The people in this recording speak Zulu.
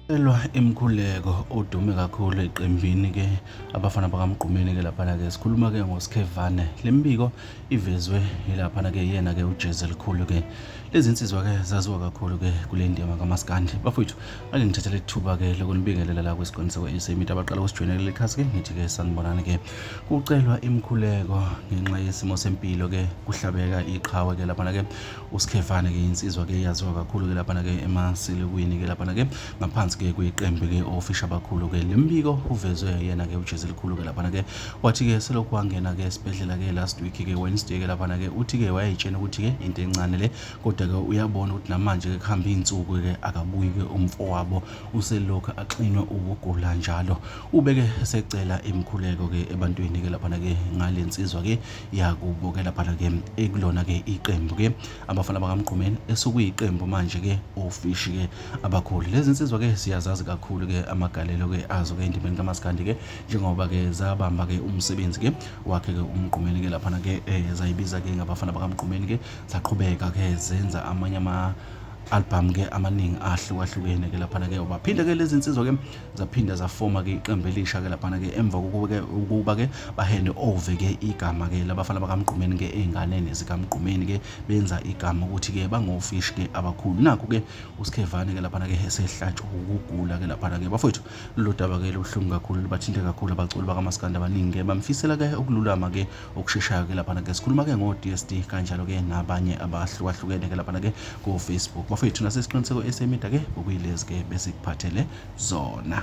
Elwa Imkhuleko odume kakhulu eqembini ke abafana bakaMgqumeni ke lapha ke sikhuluma ke ngoSkhevane. Le mbiko ivezwe lapha ke yena ke uJezel Khulu ke. Lezi insizwa ke zaziwa kakhulu ke kule ndima kaMaskandi. Bafowethu ake ngithathele ithuba ke lokunibingelela la kwesiqinisekiso eSemit abaqala ukusijwayela lekhasi ke ngithi ke sanibonani ke. Kucelwa Imkhuleko ngenxa yesimo sempilo ke kuhlabeka iqhawe ke lapha ke uSkhevane ke insizwa ke yaziwa kakhulu ke lapha ke emasilukweni ke lapha ke ngaphansi ke kuyiqembu ke ofisha abakhulu ke lembiko uvezwe yena ke uJezel Khulu ke lapha ke wathi ke selokhu wangena ke esibhedlela ke last week ke Wednesday ke lapha ke uthi ke wayayitshena ukuthi ke into encane le kodwa ke uyabona ukuthi namanje ke kuhamba izinsuku ke akabuyi ke umfowabo uselokhu axinwe ukugula njalo ubeke secela imkhuleko ke ebantwini ke lapha ke ngalensizwa ke yakubo ke lapha ke ekulona ke iqembu ke abafana bakaMgqumeni esokuyiqembu manje ke ofishi ke abakhulu lezi insizwa ke siyazazi kakhulu ke amagalelo ke azo ke endimeni kaMaskandi ke njengoba ke zabamba ke umsebenzi ke wakhe ke uMgqumeni ke lapha ke zayibiza ke ngabafana bakaMgqumeni ke zaqhubeka ke zenza amanye album ke amaningi ahlukahlukene ke lapha ke baphinde ke lezi insizwa ke zaphinda zafoma ke iqembu elisha ke lapha ke emva kokuba ke bahende over ke igama ke labafana bakaMgqumeni ke einganeni zikaMgqumeni ke benza igama ukuthi ke bangofishi ke abakhulu nakho ke uSkhevane ke lapha ke esehlatshwa ukugula ke lapha ke bafowethu lo daba ke lobuhlungu kakhulu libathinte kakhulu abaculi bakaMaskandi abaningi ke bamfisela ke ukululama ke okusheshayo ke lapha ke sikhuluma ke ngo DSD kanjalo ke nabanye abahlukahlukene ke lapha ke ku Facebook bafethu nasesiqiniseko eSemida ke okuyilezi ke bese kuphathele zona.